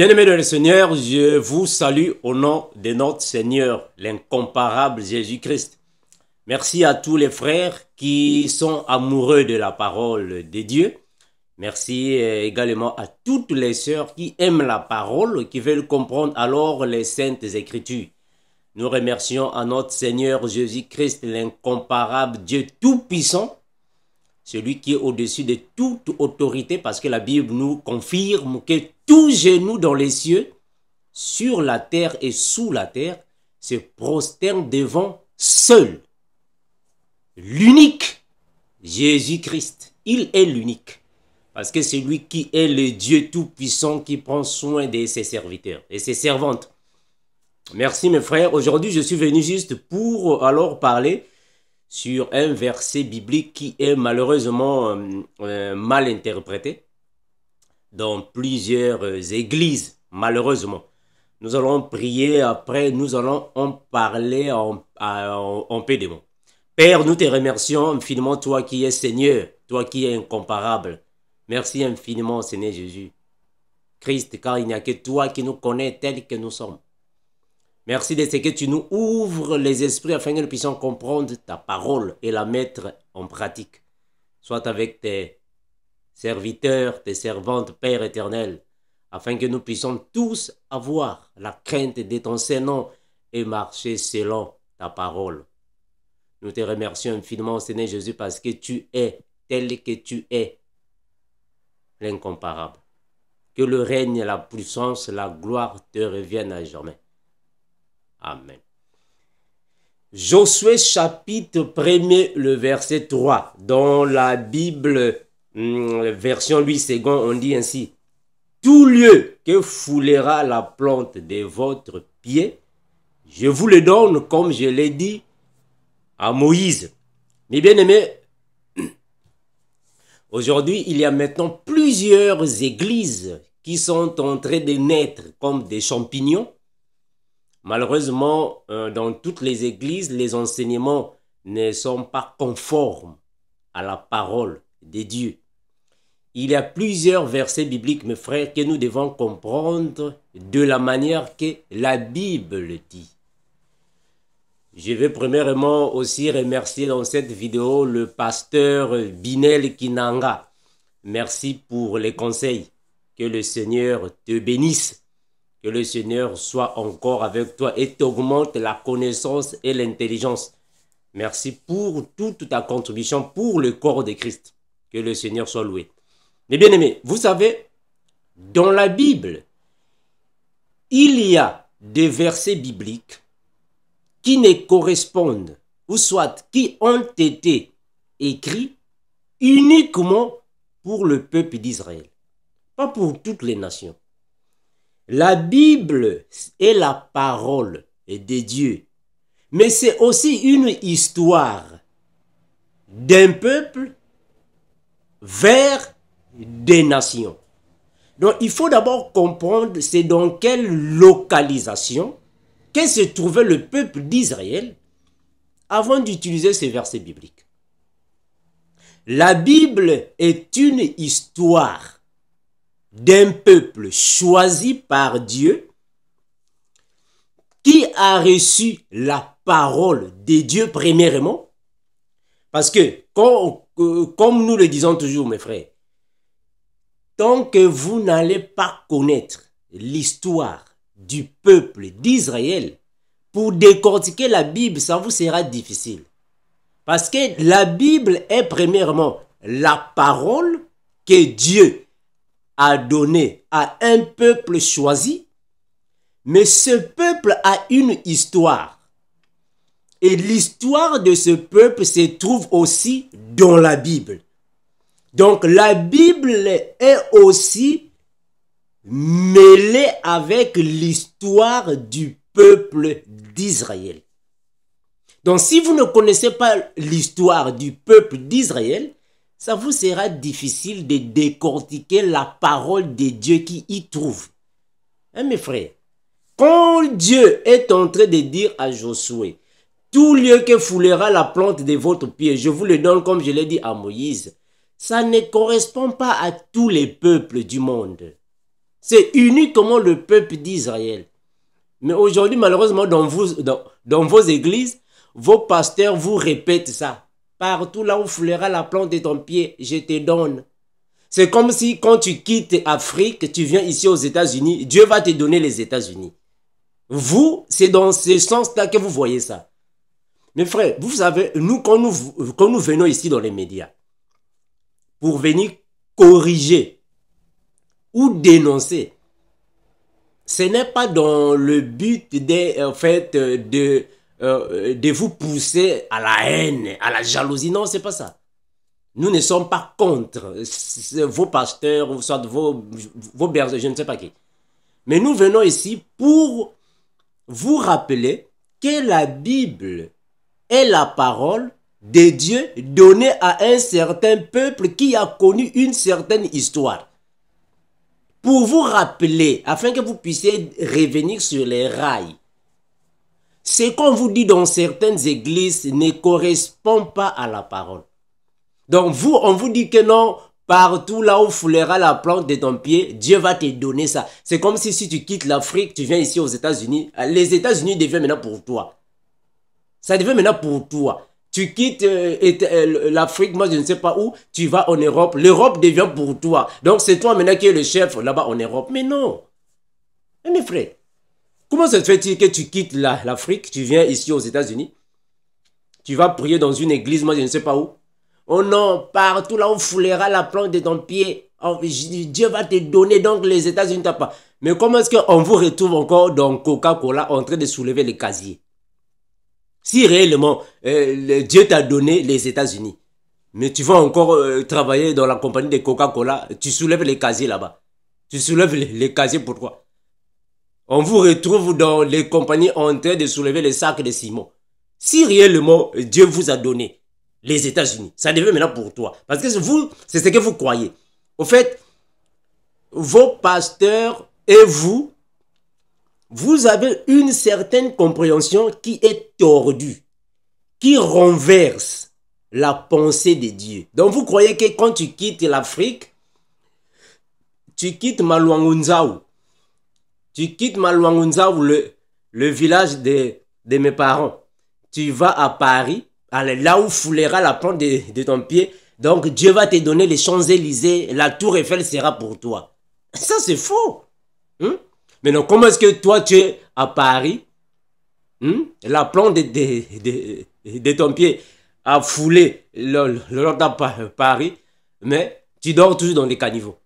Bien-aimés dans le Seigneur, je vous salue au nom de notre Seigneur, l'incomparable Jésus-Christ. Merci à tous les frères qui sont amoureux de la parole de Dieu. Merci également à toutes les sœurs qui aiment la parole, qui veulent comprendre alors les saintes écritures. Nous remercions à notre Seigneur Jésus-Christ, l'incomparable Dieu tout-puissant, celui qui est au-dessus de toute autorité, parce que la Bible nous confirme que tout genou dans les cieux, sur la terre et sous la terre, se prosterne devant seul, l'unique Jésus-Christ. Il est l'unique, parce que c'est lui qui est le Dieu tout-puissant qui prend soin de ses serviteurs et ses servantes. Merci mes frères. Aujourd'hui, je suis venu juste pour alors parler sur un verset biblique qui est malheureusement mal interprété dans plusieurs églises, malheureusement. Nous allons prier, après nous allons en parler en peu de mots. Père, nous te remercions infiniment, toi qui es Seigneur, toi qui es incomparable. Merci infiniment, Seigneur Jésus. Christ, car il n'y a que toi qui nous connais tels que nous sommes. Merci de ce que tu nous ouvres les esprits afin que nous puissions comprendre ta parole et la mettre en pratique. Soit avec tes serviteurs, tes servantes, Père éternel, afin que nous puissions tous avoir la crainte de ton Saint-Nom et marcher selon ta parole. Nous te remercions infiniment, Seigneur Jésus, parce que tu es tel que tu es, l'incomparable. Que le règne, la puissance, la gloire te reviennent à jamais. Amen. Josué chapitre 1er, le verset 3. Dans la Bible, version 8 secondes, on dit ainsi. Tout lieu que foulera la plante de votre pied, je vous le donne comme je l'ai dit à Moïse. Mes bien-aimés, aujourd'hui, il y a maintenant plusieurs églises qui sont en train de naître comme des champignons. Malheureusement, dans toutes les églises, les enseignements ne sont pas conformes à la parole de Dieu. Il y a plusieurs versets bibliques, mes frères, que nous devons comprendre de la manière que la Bible dit. Je vais premièrement aussi remercier dans cette vidéo le pasteur Binel Kinanga. Merci pour les conseils. Que le Seigneur te bénisse. Que le Seigneur soit encore avec toi et t'augmente la connaissance et l'intelligence. Merci pour toute ta contribution pour le corps de Christ. Que le Seigneur soit loué. Mes bien-aimés, vous savez, dans la Bible, il y a des versets bibliques qui ne correspondent, ou soit qui ont été écrits uniquement pour le peuple d'Israël, pas pour toutes les nations. La Bible est la parole de Dieu, mais c'est aussi une histoire d'un peuple vers des nations. Donc il faut d'abord comprendre c'est dans quelle localisation que se trouvait le peuple d'Israël avant d'utiliser ces versets bibliques. La Bible est une histoire d'un peuple choisi par Dieu qui a reçu la parole de Dieu premièrement. Parce que, comme nous le disons toujours, mes frères, tant que vous n'allez pas connaître l'histoire du peuple d'Israël, pour décortiquer la Bible, ça vous sera difficile. Parce que la Bible est premièrement la parole que Dieu a donné à un peuple choisi, mais ce peuple a une histoire. Et l'histoire de ce peuple se trouve aussi dans la Bible. Donc la Bible est aussi mêlée avec l'histoire du peuple d'Israël. Donc si vous ne connaissez pas l'histoire du peuple d'Israël, ça vous sera difficile de décortiquer la parole de Dieu qui y trouve. Hein, mes frères? Quand Dieu est en train de dire à Josué, tout lieu que foulera la plante de votre pied, je vous le donne comme je l'ai dit à Moïse, ça ne correspond pas à tous les peuples du monde. C'est uniquement le peuple d'Israël. Mais aujourd'hui, malheureusement, dans vos églises, vos pasteurs vous répètent ça. Partout là où foulera la plante de ton pied, je te donne. C'est comme si quand tu quittes Afrique, tu viens ici aux États-Unis, Dieu va te donner les États-Unis. Vous, c'est dans ce sens-là que vous voyez ça. Mes frères, vous savez, nous, quand nous venons ici dans les médias, pour venir corriger ou dénoncer, ce n'est pas dans le but de vous pousser à la haine, à la jalousie. Non, c'est pas ça. Nous ne sommes pas contre vos pasteurs, ou soit vos bergers, je ne sais pas qui. Mais nous venons ici pour vous rappeler que la Bible est la parole de Dieu donnée à un certain peuple qui a connu une certaine histoire. Pour vous rappeler, afin que vous puissiez revenir sur les rails. Ce qu'on vous dit dans certaines églises ne correspond pas à la parole. Donc vous, on vous dit que non, partout là où foulera la plante de ton pied, Dieu va te donner ça. C'est comme si tu quittes l'Afrique, tu viens ici aux États-Unis. Les États-Unis deviennent maintenant pour toi. Ça devient maintenant pour toi. Tu quittes l'Afrique, moi je ne sais pas où, tu vas en Europe. L'Europe devient pour toi. Donc c'est toi maintenant qui es le chef là-bas en Europe. Mais non. Mais mes frères, comment se fait-il que tu quittes l'Afrique, tu viens ici aux États-Unis, tu vas prier dans une église, moi je ne sais pas où. Oh non, partout là où foulera la plante de ton pied, oh, Dieu va te donner, donc les États-Unis t'as pas. Mais comment est-ce qu'on vous retrouve encore dans Coca-Cola en train de soulever les casiers? Si réellement Dieu t'a donné les États-Unis, mais tu vas encore travailler dans la compagnie de Coca-Cola, tu soulèves les casiers là-bas. Tu soulèves les casiers, pourquoi? On vous retrouve dans les compagnies en train de soulever les sacs de ciment. Si réellement Dieu vous a donné les États-Unis, ça devient maintenant pour toi. Parce que vous, c'est ce que vous croyez. Au fait, vos pasteurs et vous avez une certaine compréhension qui est tordue, qui renverse la pensée de Dieu. Donc vous croyez que quand tu quittes l'Afrique, tu quittes Malouangunzaou, le village de mes parents, tu vas à Paris, là où foulera la plante de ton pied, donc Dieu va te donner les Champs-Élysées, la Tour Eiffel sera pour toi. Ça c'est faux. Maintenant, comment est-ce que toi tu es à Paris, la plante de ton pied a foulé le Paris, mais tu dors toujours dans les caniveaux.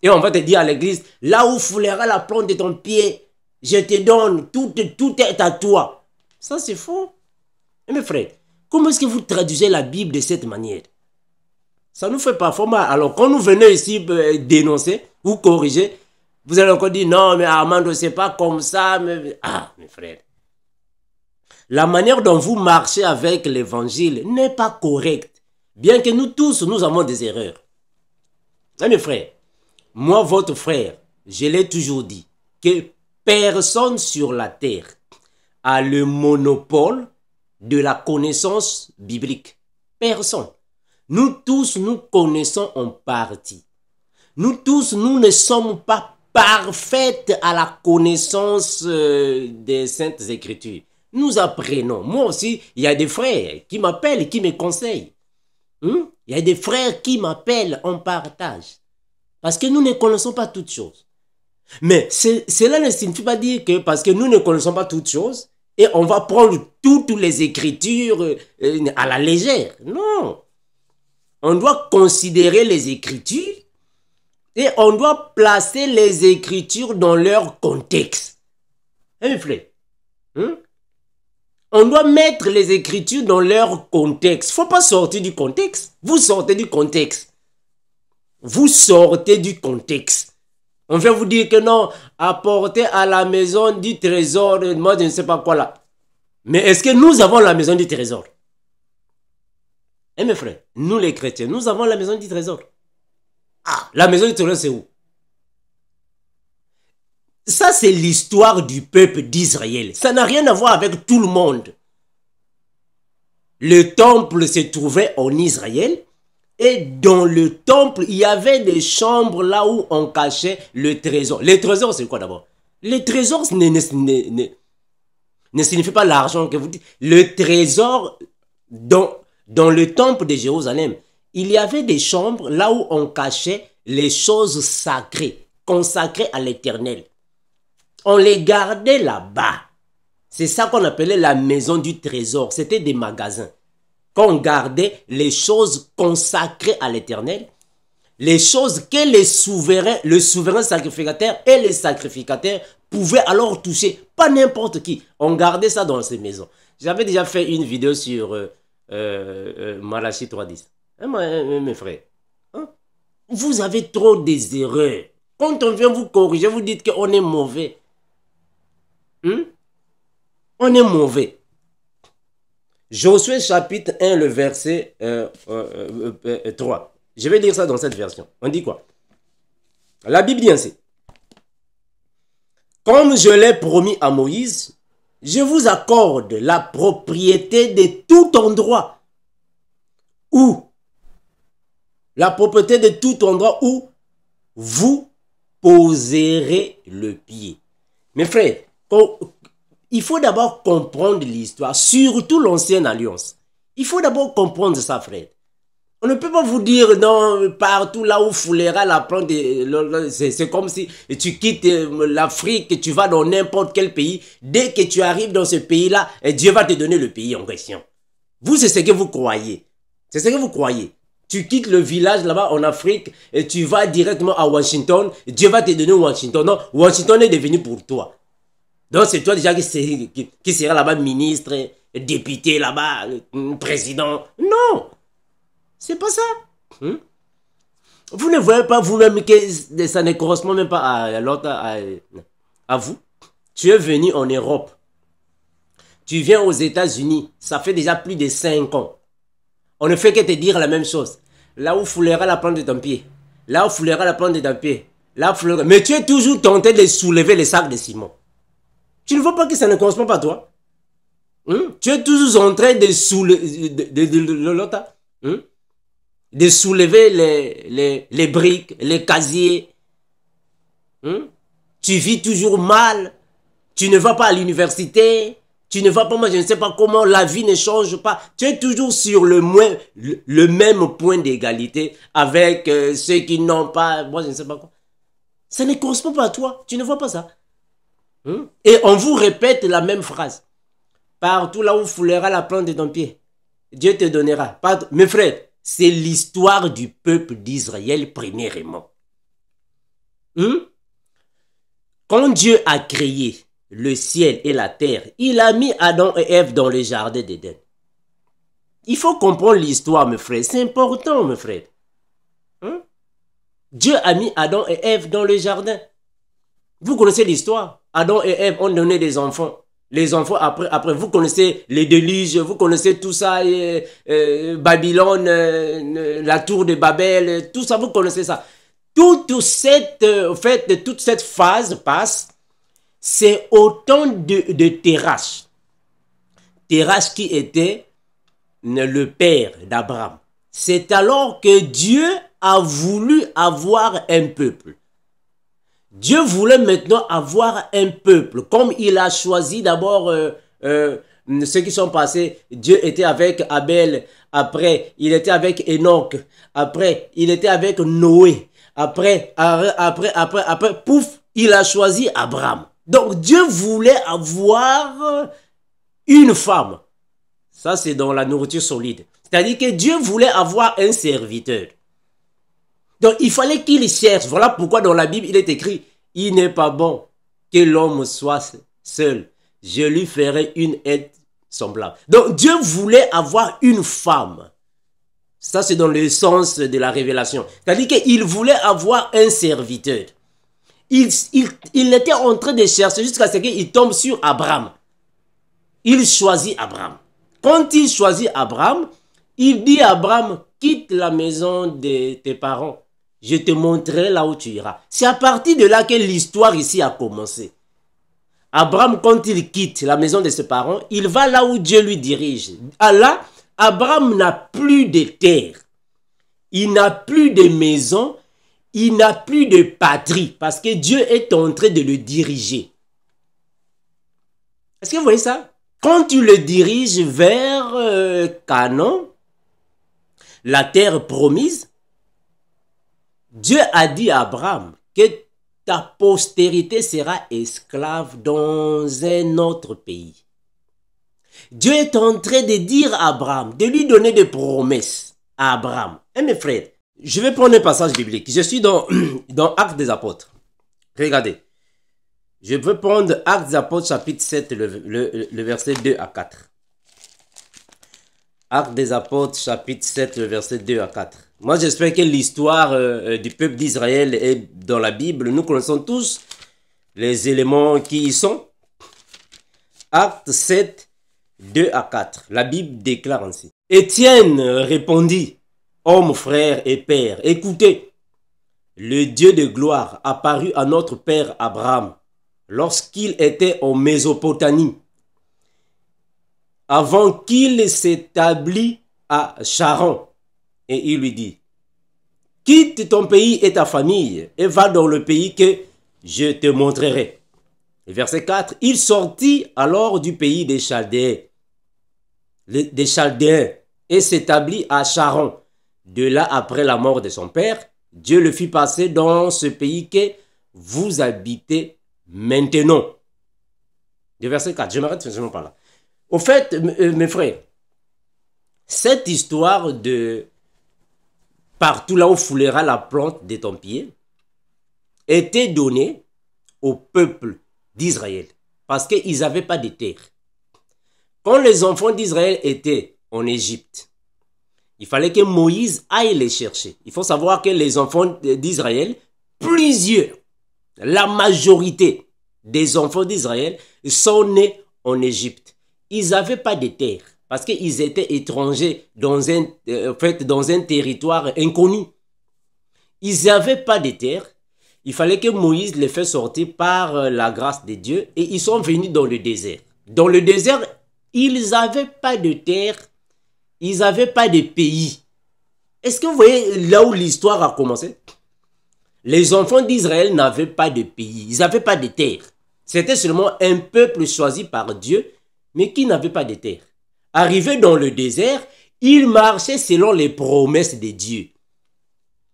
Et on va te dire à l'église, là où foulera la plante de ton pied, je te donne, tout est à toi. Ça c'est faux. Et mes frères, comment est-ce que vous traduisez la Bible de cette manière? Ça nous fait parfois mal. Alors quand nous venons ici dénoncer ou corriger, vous allez encore dire, non mais Armando c'est pas comme ça. Mais... Ah mes frères, la manière dont vous marchez avec l'évangile n'est pas correcte. Bien que nous tous, nous avons des erreurs. Et mes frères, moi votre frère, je l'ai toujours dit, que personne sur la terre a le monopole de la connaissance biblique. Personne. Nous tous, nous connaissons en partie. Nous tous, nous ne sommes pas parfaits à la connaissance des Saintes Écritures. Nous apprenons. Moi aussi, il y a des frères qui m'appellent, qui me conseillent. Il y a des frères qui m'appellent, on partage. Parce que nous ne connaissons pas toutes choses. Mais cela ne signifie pas dire que parce que nous ne connaissons pas toutes choses, et on va prendre toutes les Écritures à la légère. Non. On doit considérer les Écritures et on doit placer les Écritures dans leur contexte. Mes frères, on doit mettre les Écritures dans leur contexte. Il ne faut pas sortir du contexte. Vous sortez du contexte. Vous sortez du contexte. On vient vous dire que non, apportez à la maison du trésor, moi je ne sais pas quoi là. Mais est-ce que nous avons la maison du trésor? Mes frères, nous les chrétiens, nous avons la maison du trésor. Ah, la maison du trésor c'est où? Ça c'est l'histoire du peuple d'Israël. Ça n'a rien à voir avec tout le monde. Le temple se trouvait en Israël. Et dans le temple, il y avait des chambres là où on cachait le trésor. Les trésors, c'est quoi d'abord? Les trésors ne signifie pas l'argent que vous dites. Le trésor, dans le temple de Jérusalem, il y avait des chambres là où on cachait les choses sacrées, consacrées à l'Éternel. On les gardait là-bas. C'est ça qu'on appelait la maison du trésor. C'était des magasins. Quand on gardait les choses consacrées à l'Éternel, les choses que le souverain sacrificateur et les sacrificateurs pouvaient alors toucher. Pas n'importe qui. On gardait ça dans ces maisons. J'avais déjà fait une vidéo sur Malachie 3.10. Hein, mes frères, hein? Vous avez trop des erreurs. Quand on vient vous corriger, vous dites qu'on est mauvais. Hein? On est mauvais. Josué chapitre 1, le verset 3. Je vais lire ça dans cette version. On dit quoi? La Bible dit ainsi. Comme je l'ai promis à Moïse, je vous accorde la propriété de tout endroit où vous poserez le pied. Mes frères, il faut d'abord comprendre l'histoire, surtout l'ancienne alliance. Il faut d'abord comprendre ça, frère. On ne peut pas vous dire, non, partout là où foulera la plante, c'est comme si tu quittes l'Afrique, tu vas dans n'importe quel pays. Dès que tu arrives dans ce pays-là, Dieu va te donner le pays en question. Vous, c'est ce que vous croyez. C'est ce que vous croyez. Tu quittes le village là-bas en Afrique et tu vas directement à Washington. Dieu va te donner Washington. Non, Washington est devenu pour toi. Donc c'est toi déjà qui sera là-bas ministre, député là-bas, président. Non, c'est pas ça. Vous ne voyez pas vous-même que ça ne correspond même pas à vous. Tu es venu en Europe. Tu viens aux États-Unis. Ça fait déjà plus de 5 ans. On ne fait que te dire la même chose. Là où foulera la plante de ton pied. Là où foulera la plante de ton pied. Là où foulera... Mais tu es toujours tenté de soulever les sacs de ciment. Tu ne vois pas que ça ne correspond pas à toi? Tu es toujours en train de soulever les briques, les casiers. Tu vis toujours mal. Tu ne vas pas à l'université. Tu ne vas pas, moi je ne sais pas comment, la vie ne change pas. Tu es toujours sur le même point d'égalité avec ceux qui n'ont pas, moi je ne sais pas quoi. Ça ne correspond pas à toi. Tu ne vois pas ça. Et on vous répète la même phrase. Partout là où foulera la plante de ton pied, Dieu te donnera. Mes frères, c'est l'histoire du peuple d'Israël premièrement. Quand Dieu a créé le ciel et la terre, il a mis Adam et Ève dans le jardin d'Éden. Il faut comprendre l'histoire, mes frères. C'est important, mes frères. Dieu a mis Adam et Ève dans le jardin. Vous connaissez l'histoire. Adam et Ève ont donné des enfants. Les enfants, après, vous connaissez les déluges, vous connaissez tout ça, Babylone, la tour de Babel, tout ça, vous connaissez ça. Toute cette phase passe. C'est autant de Terach. Terach qui était le père d'Abraham. C'est alors que Dieu a voulu avoir un peuple. Dieu voulait maintenant avoir un peuple. Comme il a choisi d'abord ceux qui sont passés. Dieu était avec Abel. Après, il était avec Enoch. Après, il était avec Noé. Après, pouf, il a choisi Abraham. Donc Dieu voulait avoir une femme. Ça, c'est dans la nourriture solide. C'est-à-dire que Dieu voulait avoir un serviteur. Donc il fallait qu'il cherche. Voilà pourquoi dans la Bible, il est écrit, il n'est pas bon que l'homme soit seul. Je lui ferai une aide semblable. Donc Dieu voulait avoir une femme. Ça, c'est dans le sens de la révélation. C'est-à-dire qu'il voulait avoir un serviteur. Il était en train de chercher jusqu'à ce qu'il tombe sur Abraham. Il choisit Abraham. Quand il choisit Abraham, il dit à Abraham, quitte la maison de tes parents. Je te montrerai là où tu iras. C'est à partir de là que l'histoire ici a commencé. Abraham, quand il quitte la maison de ses parents, il va là où Dieu lui dirige. Là, Abraham n'a plus de terre. Il n'a plus de maison, il n'a plus de patrie, parce que Dieu est en train de le diriger. Est-ce que vous voyez ça? Quand tu le diriges vers Canaan, la terre promise, Dieu a dit à Abraham que ta postérité sera esclave dans un autre pays. Dieu est en train de dire à Abraham, de lui donner des promesses à Abraham. Et mes frères, je vais prendre un passage biblique. Je suis dans Actes des Apôtres. Regardez. Je veux prendre Actes des Apôtres chapitre 7, le verset 2 à 4. Actes des Apôtres chapitre 7, le verset 2 à 4. Moi, j'espère que l'histoire du peuple d'Israël est dans la Bible. Nous connaissons tous les éléments qui y sont. Actes 7, 2 à 4. La Bible déclare ainsi. Étienne répondit, homme, frère et père, écoutez, le Dieu de gloire apparut à notre père Abraham lorsqu'il était en Mésopotamie, avant qu'il s'établisse à Charan. Et il lui dit, quitte ton pays et ta famille et va dans le pays que je te montrerai. Verset 4, il sortit alors du pays des Chaldéens, et s'établit à Charan. De là, après la mort de son père, Dieu le fit passer dans ce pays que vous habitez maintenant. De verset 4, je m'arrête simplement par là. Au fait, mes frères, cette histoire de partout là où foulera la plante de ton pied était donnée au peuple d'Israël parce qu'ils n'avaient pas de terre. Quand les enfants d'Israël étaient en Égypte, il fallait que Moïse aille les chercher. Il faut savoir que les enfants d'Israël, plusieurs, la majorité des enfants d'Israël sont nés en Égypte. Ils n'avaient pas de terre parce qu'ils étaient étrangers dans un territoire inconnu. Ils n'avaient pas de terre. Il fallait que Moïse les fasse sortir par la grâce de Dieu et ils sont venus dans le désert. Dans le désert, ils n'avaient pas de terre, ils n'avaient pas de pays. Est-ce que vous voyez là où l'histoire a commencé? Les enfants d'Israël n'avaient pas de pays, ils n'avaient pas de terre. C'était seulement un peuple choisi par Dieu, mais qui n'avait pas de terre. Arrivés dans le désert, ils marchaient selon les promesses de Dieu.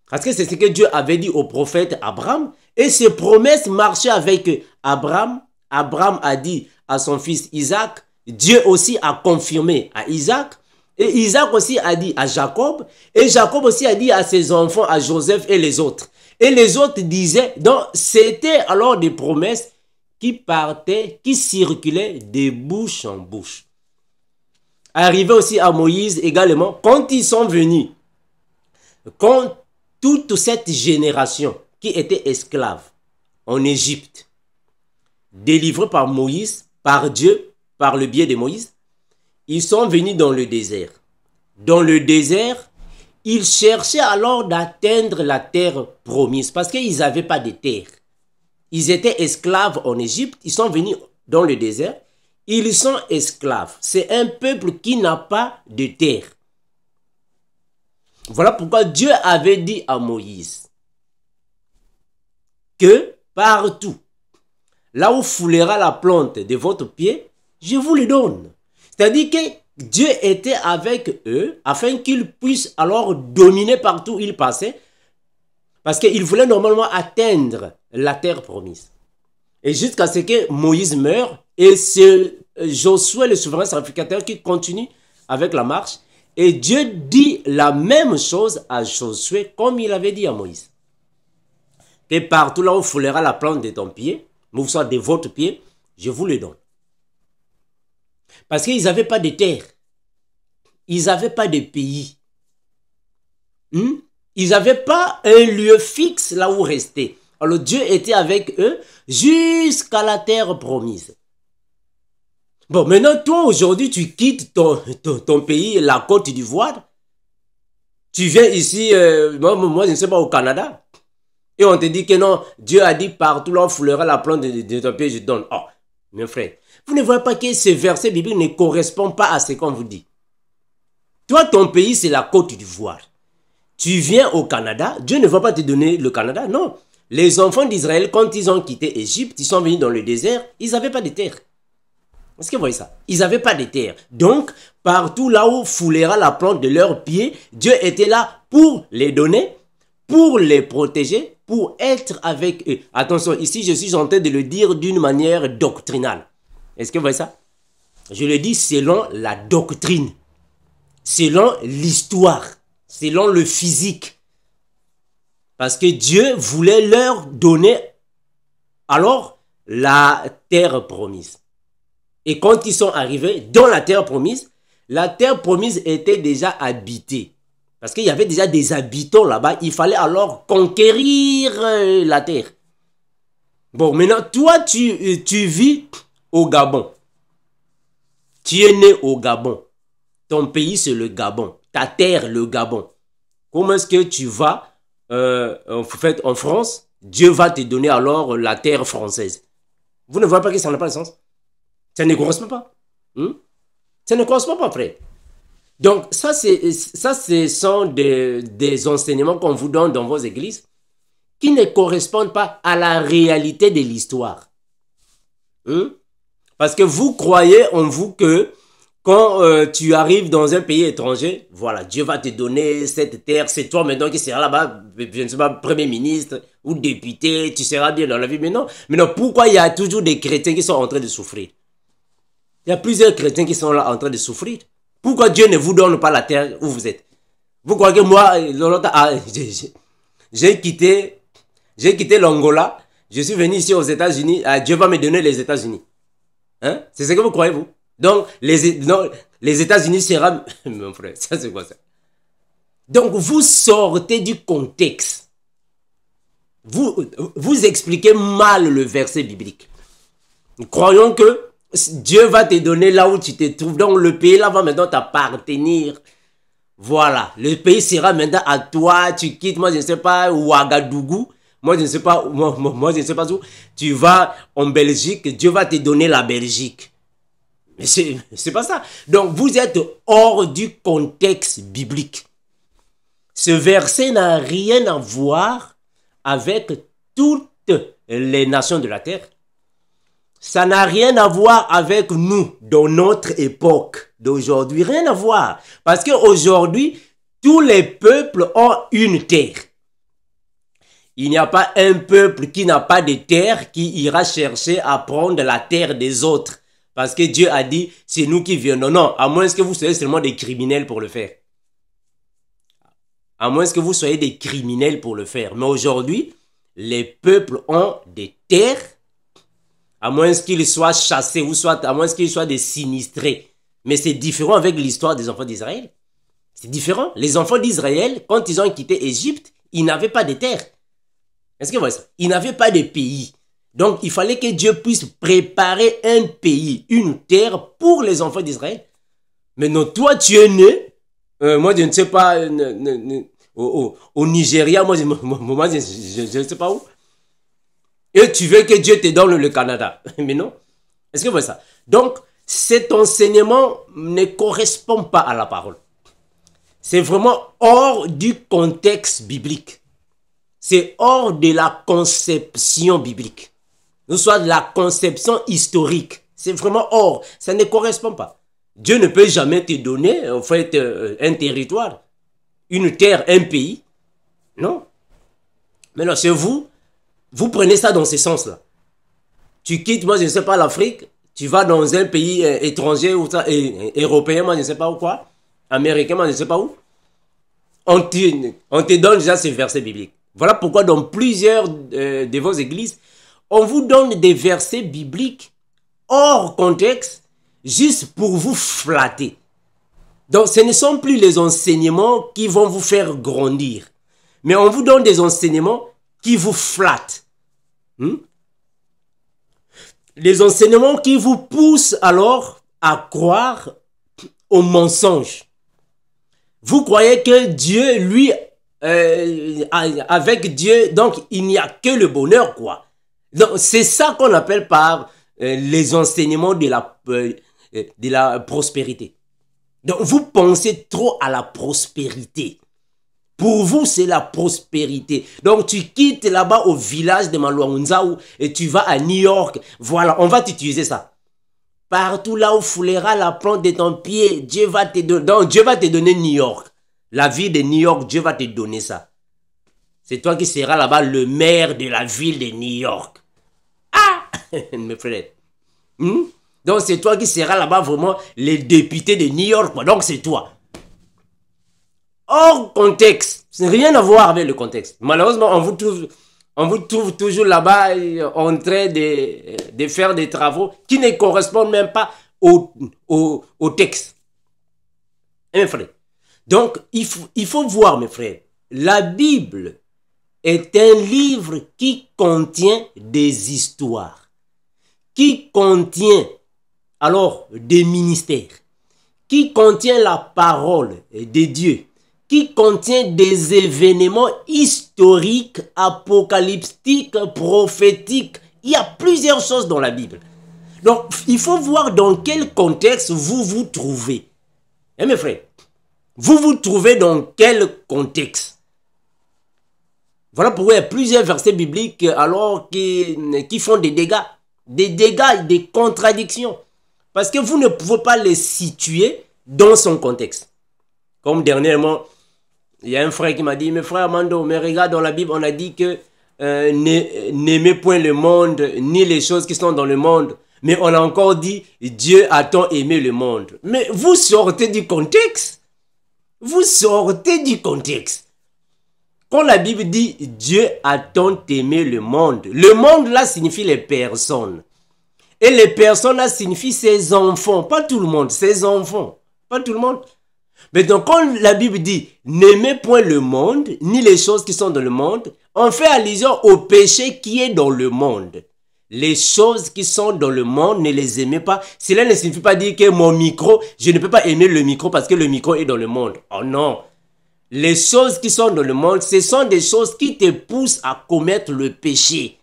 Parce que c'est ce que Dieu avait dit au prophète Abraham. Et ces promesses marchaient avec Abraham. Abraham a dit à son fils Isaac. Dieu aussi a confirmé à Isaac. Et Isaac aussi a dit à Jacob. Et Jacob aussi a dit à ses enfants, à Joseph et les autres. Et les autres disaient, donc c'était alors des promesses qui partaient, qui circulaient de bouche en bouche. Arrivé aussi à Moïse également, quand ils sont venus, quand toute cette génération qui était esclave en Égypte, délivrée par Moïse, par Dieu, par le biais de Moïse, ils sont venus dans le désert. Dans le désert, ils cherchaient alors d'atteindre la terre promise parce qu'ils n'avaient pas de terre. Ils étaient esclaves en Égypte, ils sont venus dans le désert, ils sont esclaves. C'est un peuple qui n'a pas de terre. Voilà pourquoi Dieu avait dit à Moïse que partout, là où foulera la plante de votre pied, je vous le donne. C'est-à-dire que Dieu était avec eux afin qu'ils puissent alors dominer partout où ils passaient parce qu'ils voulaient normalement atteindre la terre promise. Et jusqu'à ce que Moïse meure et c'est Josué le souverain sacrificateur qui continue avec la marche. Et Dieu dit la même chose à Josué comme il avait dit à Moïse. Que partout là où foulera la plante de ton pied, ou soit de votre pied, je vous le donne. Parce qu'ils n'avaient pas de terre. Ils n'avaient pas de pays. Ils n'avaient pas un lieu fixe là où rester. Alors Dieu était avec eux jusqu'à la terre promise. Bon, maintenant, toi, aujourd'hui, tu quittes ton pays, la Côte d'Ivoire. Tu viens ici, moi, je ne sais pas, au Canada. Et on te dit que non, Dieu a dit partout là, on foulera la plante de ton pied, je donne. Oh, mes frères, vous ne voyez pas que ce verset biblique ne correspond pas à ce qu'on vous dit. Toi, ton pays, c'est la Côte d'Ivoire. tu viens au Canada, Dieu ne va pas te donner le Canada, non. Les enfants d'Israël, quand ils ont quitté Égypte, ils sont venus dans le désert, ils n'avaient pas de terre. Est-ce que vous voyez ça? Ils n'avaient pas de terre. Donc, partout là où foulera la plante de leurs pieds, Dieu était là pour les donner, pour les protéger, pour être avec eux. Attention, ici, je suis en train de le dire d'une manière doctrinale. Est-ce que vous voyez ça? Je le dis selon la doctrine, selon l'histoire, selon le physique. Parce que Dieu voulait leur donner alors la terre promise. Et quand ils sont arrivés dans la terre promise était déjà habitée. Parce qu'il y avait déjà des habitants là-bas. Il fallait alors conquérir la terre. Bon, maintenant, toi, tu vis au Gabon. Tu es né au Gabon. Ton pays, c'est le Gabon. Ta terre, le Gabon. Comment est-ce que tu vas en fait, en France, Dieu va te donner alors la terre française. Vous ne voyez pas que ça n'a pas de sens? Ça ne correspond pas. Ça ne correspond pas, frère. Donc, ça, ce sont des enseignements qu'on vous donne dans vos églises qui ne correspondent pas à la réalité de l'histoire. Parce que vous croyez en vous que quand tu arrives dans un pays étranger, voilà, Dieu va te donner cette terre, c'est toi maintenant qui seras là-bas, je ne sais pas, premier ministre ou député, tu seras bien dans la vie. Mais non, pourquoi il y a toujours des chrétiens qui sont en train de souffrir? Il y a plusieurs chrétiens qui sont là en train de souffrir. Pourquoi Dieu ne vous donne pas la terre où vous êtes? Vous croyez que moi, j'ai quitté l'Angola, je suis venu ici aux États-Unis, Dieu va me donner les États-Unis. Hein? C'est ce que vous croyez, vous? Donc, les États-Unis seront... Mon frère, ça c'est quoi ça? Donc, vous sortez du contexte. Vous expliquez mal le verset biblique. Nous croyons que Dieu va te donner là où tu te trouves. Donc, le pays là va maintenant t'appartenir. Voilà. Le pays sera maintenant à toi. Tu quittes, moi je ne sais pas, Ouagadougou. Moi je ne sais pas, moi je ne sais pas où. Tu vas en Belgique. Dieu va te donner la Belgique. Mais c'est pas ça. Donc, vous êtes hors du contexte biblique. Ce verset n'a rien à voir avec toutes les nations de la terre. Ça n'a rien à voir avec nous, dans notre époque d'aujourd'hui. Rien à voir. Parce qu'aujourd'hui, tous les peuples ont une terre. Il n'y a pas un peuple qui n'a pas de terre qui ira chercher à prendre la terre des autres. Parce que Dieu a dit, c'est nous qui venons. Non, à moins que vous soyez seulement des criminels pour le faire. À moins que vous soyez des criminels pour le faire. Mais aujourd'hui, les peuples ont des terres. À moins qu'ils soient chassés ou à moins qu'ils soient des sinistrés. Mais c'est différent avec l'histoire des enfants d'Israël. C'est différent. Les enfants d'Israël, quand ils ont quitté Égypte, ils n'avaient pas de terre. Est-ce que vous voyez ça? Ils n'avaient pas de pays. Donc, il fallait que Dieu puisse préparer un pays, une terre pour les enfants d'Israël. Mais non, toi, tu es né, moi, je ne sais pas, au Nigeria, moi, je ne sais pas où. Et tu veux que Dieu te donne le Canada. Mais non. Est-ce que vous voyez ça? Donc, cet enseignement ne correspond pas à la parole. C'est vraiment hors du contexte biblique. C'est hors de la conception biblique. Ou soit de la conception historique. C'est vraiment hors. Ça ne correspond pas. Dieu ne peut jamais te donner, en fait, un territoire, une terre, un pays. Non. Mais non, c'est vous. Vous prenez ça dans ce sens-là. Tu quittes, moi, je ne sais pas, l'Afrique. Tu vas dans un pays étranger, ou ça, européen, moi, je ne sais pas où quoi. Américain, moi, je ne sais pas où. On te donne déjà ces versets bibliques. Voilà pourquoi dans plusieurs de vos églises, on vous donne des versets bibliques hors contexte, juste pour vous flatter. Donc, ce ne sont plus les enseignements qui vont vous faire grandir. Mais on vous donne des enseignements qui vous flattent. Les enseignements qui vous poussent alors à croire au mensonge. Vous croyez que Dieu, lui, avec Dieu, donc il n'y a que le bonheur, quoi. Donc c'est ça qu'on appelle par les enseignements de la prospérité. Donc vous pensez trop à la prospérité. Pour vous, c'est la prospérité. Donc, tu quittes là-bas au village de Malouanzaou et tu vas à New York. Voilà, on va t'utiliser ça. Partout là où foulera la plante de ton pied, Dieu va te donner. Donc, Dieu va te donner New York. La ville de New York, Dieu va te donner ça. C'est toi qui seras là-bas le maire de la ville de New York. Ah, mes frères. Donc, c'est toi qui seras là-bas vraiment le député de New York. Donc, c'est toi. Hors contexte. Ça n'a rien à voir avec le contexte. Malheureusement, on vous trouve toujours là-bas en train de faire des travaux qui ne correspondent même pas au texte. Mes frères. Donc, il faut voir, mes frères, la Bible est un livre qui contient des histoires, qui contient alors des ministères, qui contient la parole de Dieu, qui contient des événements historiques, apocalyptiques, prophétiques. Il y a plusieurs choses dans la Bible. Donc, il faut voir dans quel contexte vous vous trouvez. Eh mes frères, vous vous trouvez dans quel contexte? Voilà pourquoi il y a plusieurs versets bibliques alors qui font des dégâts, des contradictions. Parce que vous ne pouvez pas les situer dans son contexte. Comme dernièrement, il y a un frère qui m'a dit, mais frère Mando, mais regarde dans la Bible, on a dit que n'aimez point le monde, ni les choses qui sont dans le monde. Mais on a encore dit, Dieu a tant aimé le monde. Mais vous sortez du contexte. Vous sortez du contexte. Quand la Bible dit, Dieu a tant aimé le monde là signifie les personnes. Et les personnes là signifient ses enfants. Pas tout le monde, ses enfants. Pas tout le monde. Mais donc, quand la Bible dit « N'aimez point le monde, ni les choses qui sont dans le monde », on fait allusion au péché qui est dans le monde. Les choses qui sont dans le monde, ne les aimez pas. Cela ne signifie pas dire que mon micro, je ne peux pas aimer le micro parce que le micro est dans le monde. Oh non. Les choses qui sont dans le monde, ce sont des choses qui te poussent à commettre le péché.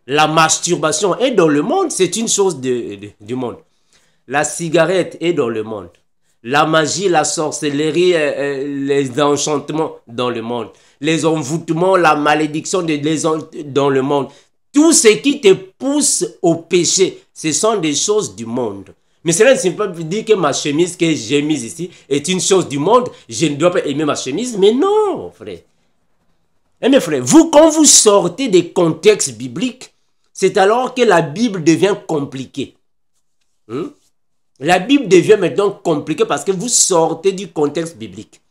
La masturbation est dans le monde, c'est une chose du monde. La cigarette est dans le monde. La magie, la sorcellerie, les enchantements dans le monde. Les envoûtements, la malédiction dans le monde. Tout ce qui te pousse au péché, ce sont des choses du monde. Mais cela ne signifie pas dire que ma chemise que j'ai mise ici est une chose du monde. Je ne dois pas aimer ma chemise. Mais non, frère. Et mes frères, vous, quand vous sortez des contextes bibliques, c'est alors que la Bible devient compliquée. La Bible devient maintenant compliquée parce que vous sortez du contexte biblique.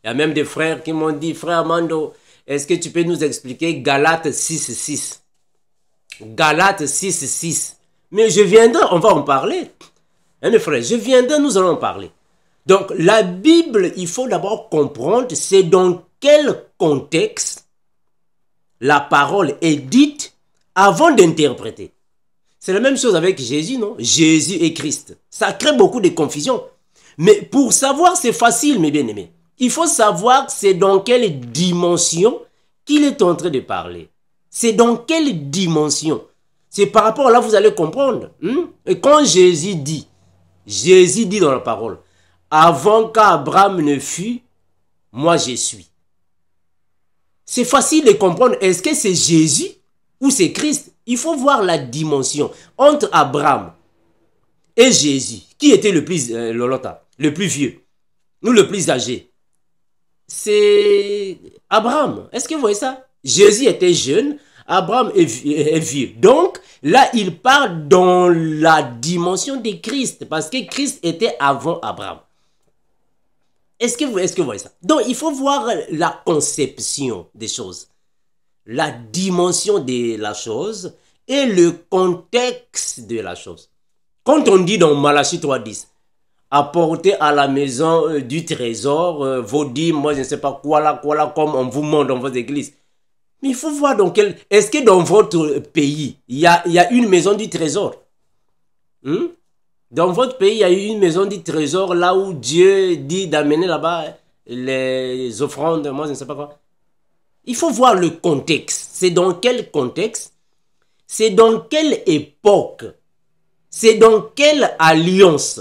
Il y a même des frères qui m'ont dit, frère Mando, est-ce que tu peux nous expliquer Galates 6.6? Galates 6.6. Mais je viendrai, on va en parler. Hein, mes frères, je viendrai, nous allons en parler. Donc, la Bible, il faut d'abord comprendre c'est dans quel contexte la parole est dite avant d'interpréter. C'est la même chose avec Jésus, non? Jésus et Christ. Ça crée beaucoup de confusion. Mais pour savoir, c'est facile, mes bien-aimés. Il faut savoir c'est dans quelle dimension qu'il est en train de parler. C'est dans quelle dimension. C'est par rapport à là, vous allez comprendre. Et quand Jésus dit dans la parole, avant qu'Abraham ne fût, moi je suis. C'est facile de comprendre, est-ce que c'est Jésus ou c'est Christ? Il faut voir la dimension entre Abraham et Jésus. Qui était le plus vieux ou le plus âgé? C'est Abraham. Est-ce que vous voyez ça? Jésus était jeune, Abraham est vieux. Donc, là, il parle dans la dimension de Christ. Parce que Christ était avant Abraham. Est-ce que vous voyez ça? Donc, il faut voir la conception des choses. La dimension de la chose et le contexte de la chose. Quand on dit dans Malachie 3.10, apportez à la maison du trésor vos dîmes, moi je ne sais pas quoi là, comme on vous montre dans vos églises. Mais il faut voir dans quel... Est-ce que dans votre pays, il y a une maison du trésor? Dans votre pays, il y a une maison du trésor là où Dieu dit d'amener là-bas les offrandes, moi je ne sais pas quoi. Il faut voir le contexte. C'est dans quel contexte? C'est dans quelle époque? C'est dans quelle alliance?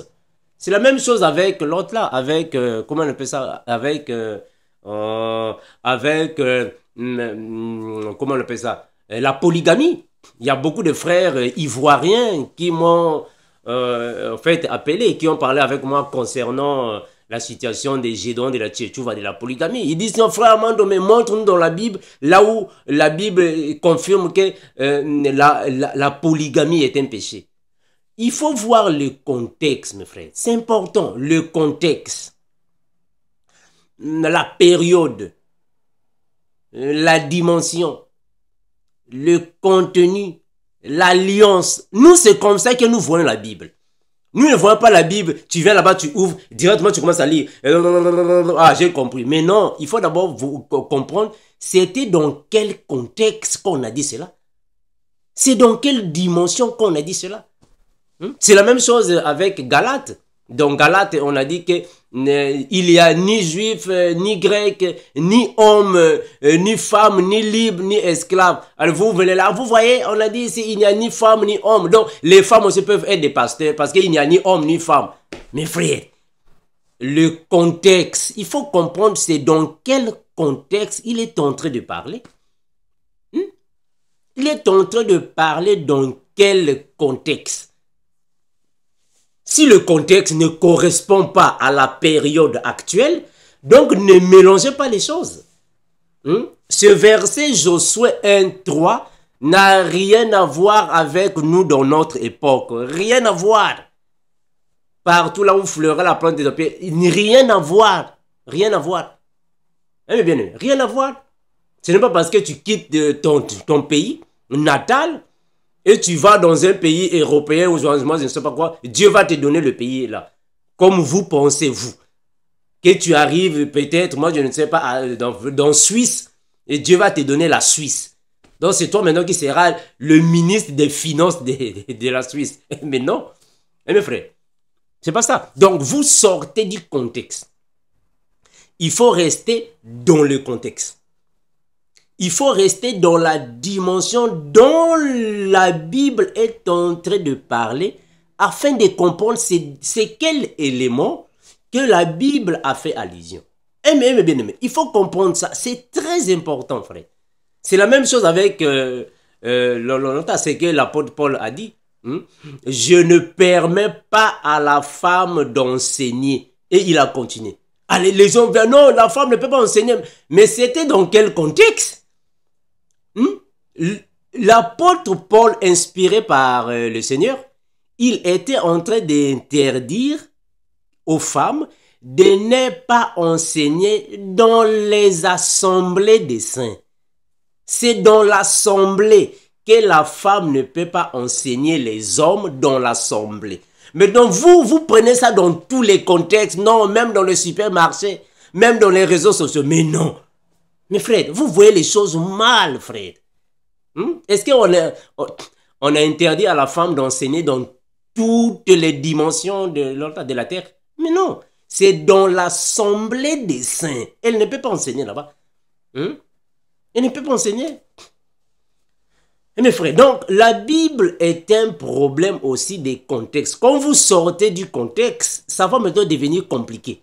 C'est la même chose avec l'autre là, avec, comment on appelle ça? Avec avec, comment on appelle ça, la polygamie. Il y a beaucoup de frères ivoiriens qui m'ont en fait appelé, qui ont parlé avec moi concernant la situation des Gédons, de la Tchétchouva, de la polygamie. Ils disent, non, frère Amando, mais montre-nous dans la Bible, là où la Bible confirme que la polygamie est un péché. Il faut voir le contexte, mes frères. C'est important, le contexte, la période, la dimension, le contenu, l'alliance. Nous, c'est comme ça que nous voyons la Bible. Nous ne voyons pas la Bible, tu viens là-bas, tu ouvres, directement tu commences à lire. Ah, j'ai compris. Mais non, il faut d'abord comprendre, c'était dans quel contexte qu'on a dit cela. C'est dans quelle dimension qu'on a dit cela. C'est la même chose avec Galate. Dans Galate, on a dit que il y a ni juif, ni grec, ni homme, ni femme, ni libre, ni esclave. Alors vous venez là, vous voyez, on a dit ici, il n'y a ni femme, ni homme. Donc les femmes aussi peuvent être des pasteurs parce qu'il n'y a ni homme, ni femme. Mes frères, le contexte, il faut comprendre c'est dans quel contexte il est en train de parler. Il est en train de parler dans quel contexte. Si le contexte ne correspond pas à la période actuelle, donc ne mélangez pas les choses. Ce verset Josué 1:3 n'a rien à voir avec nous dans notre époque. Rien à voir. Partout là où fleurait la plante des papiers, rien à voir. Rien à voir. Mais bien, rien à voir. Ce n'est pas parce que tu quittes ton pays natal et tu vas dans un pays européen ou moi je ne sais pas quoi, Dieu va te donner le pays là. Comme vous pensez, vous. Que tu arrives peut-être, moi je ne sais pas, dans Suisse, et Dieu va te donner la Suisse. Donc c'est toi maintenant qui seras le ministre des Finances de la Suisse. Mais non, mes frères, c'est pas ça. Donc vous sortez du contexte. Il faut rester dans le contexte. Il faut rester dans la dimension dont la Bible est en train de parler afin de comprendre c'est quel élément que la Bible a fait allusion. Mais bien aimé, il faut comprendre ça. C'est très important, frère. C'est la même chose avec ce que l'apôtre Paul a dit. Je ne permets pas à la femme d'enseigner. Et il a continué. Allez, les gens disent, non, la femme ne peut pas enseigner. Mais c'était dans quel contexte? L'apôtre Paul, inspiré par le Seigneur, il était en train d'interdire aux femmes de ne pas enseigner dans les assemblées des saints. C'est dans l'assemblée que la femme ne peut pas enseigner les hommes dans l'assemblée. Mais donc vous prenez ça dans tous les contextes, non, même dans le supermarché, même dans les réseaux sociaux, mais non. Mais frère, vous voyez les choses mal, frère. Est-ce qu'on a interdit à la femme d'enseigner dans toutes les dimensions de la terre? Mais non, c'est dans l'assemblée des saints. Elle ne peut pas enseigner là-bas. Elle ne peut pas enseigner. Et mes frères, donc la Bible est un problème aussi des contextes. Quand vous sortez du contexte, ça va maintenant devenir compliqué.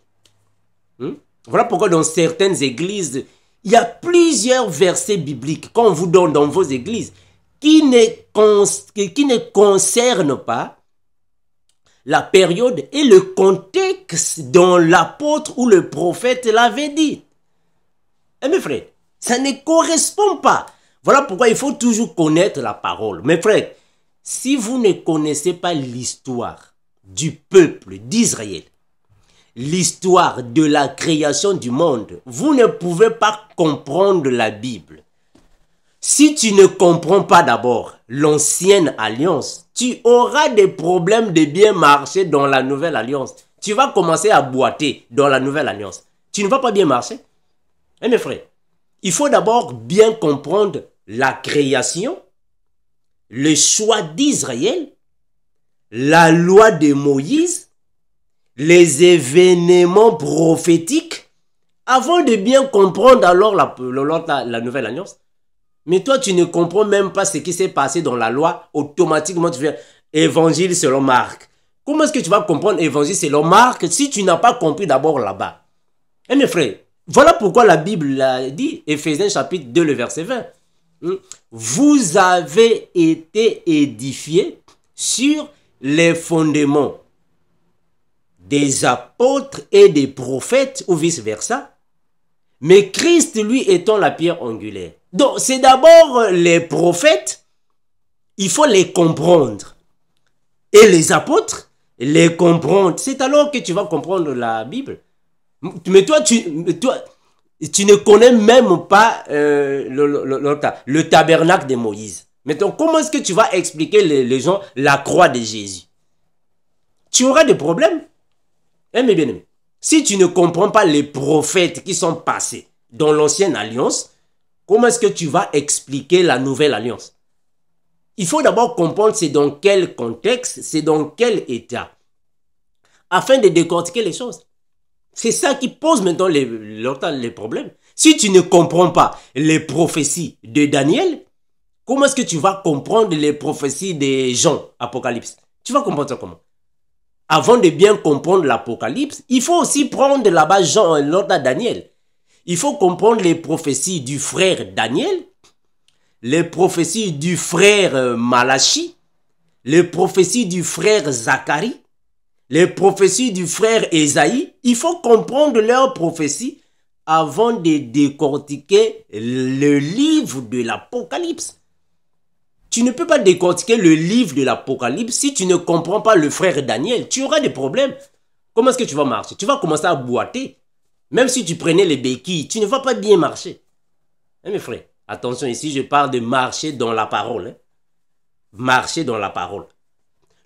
Voilà pourquoi dans certaines églises, il y a plusieurs versets bibliques qu'on vous donne dans vos églises qui ne concernent pas la période et le contexte dont l'apôtre ou le prophète l'avait dit. Et mes frères, ça ne correspond pas. Voilà pourquoi il faut toujours connaître la parole. Mes frères, si vous ne connaissez pas l'histoire du peuple d'Israël, l'histoire de la création du monde, vous ne pouvez pas comprendre la Bible. Si tu ne comprends pas d'abord l'ancienne alliance, tu auras des problèmes de bien marcher dans la nouvelle alliance. Tu vas commencer à boiter dans la nouvelle alliance. Tu ne vas pas bien marcher. Mes frères, il faut d'abord bien comprendre la création, le choix d'Israël, la loi de Moïse, les événements prophétiques, avant de bien comprendre alors la nouvelle alliance. Mais toi, tu ne comprends même pas ce qui s'est passé dans la loi. Automatiquement, tu fais évangile selon Marc. Comment est-ce que tu vas comprendre évangile selon Marc si tu n'as pas compris d'abord là-bas? Mes frères, Voilà pourquoi la Bible l'a dit, Éphésiens chapitre 2, le verset 20. Vous avez été édifiés sur les fondements des apôtres et des prophètes, ou vice-versa. Mais Christ, lui, étant la pierre angulaire. Donc, c'est d'abord les prophètes, il faut les comprendre. Et les apôtres, les comprendre. C'est alors que tu vas comprendre la Bible. Mais toi, tu ne connais même pas le tabernacle de Moïse. Maintenant, comment est-ce que tu vas expliquer les gens la croix de Jésus? Tu auras des problèmes. Eh, mes bien-aimés, si tu ne comprends pas les prophètes qui sont passés dans l'ancienne alliance, comment est-ce que tu vas expliquer la nouvelle alliance? Il faut d'abord comprendre c'est dans quel contexte, c'est dans quel état, afin de décortiquer les choses. C'est ça qui pose maintenant les problèmes. Si tu ne comprends pas les prophéties de Daniel, comment est-ce que tu vas comprendre les prophéties de Jean, Apocalypse? Tu vas comprendre ça comment? Avant de bien comprendre l'Apocalypse, il faut aussi prendre là-bas Jean, Daniel. Il faut comprendre les prophéties du frère Daniel, les prophéties du frère Malachi, les prophéties du frère Zacharie, les prophéties du frère Ésaïe. Il faut comprendre leurs prophéties avant de décortiquer le livre de l'Apocalypse. Tu ne peux pas décortiquer le livre de l'Apocalypse si tu ne comprends pas le frère Daniel. Tu auras des problèmes. Comment est-ce que tu vas marcher? Tu vas commencer à boiter. Même si tu prenais les béquilles, tu ne vas pas bien marcher. Hein, mes frères, attention, ici je parle de marcher dans la parole. Hein? Marcher dans la parole.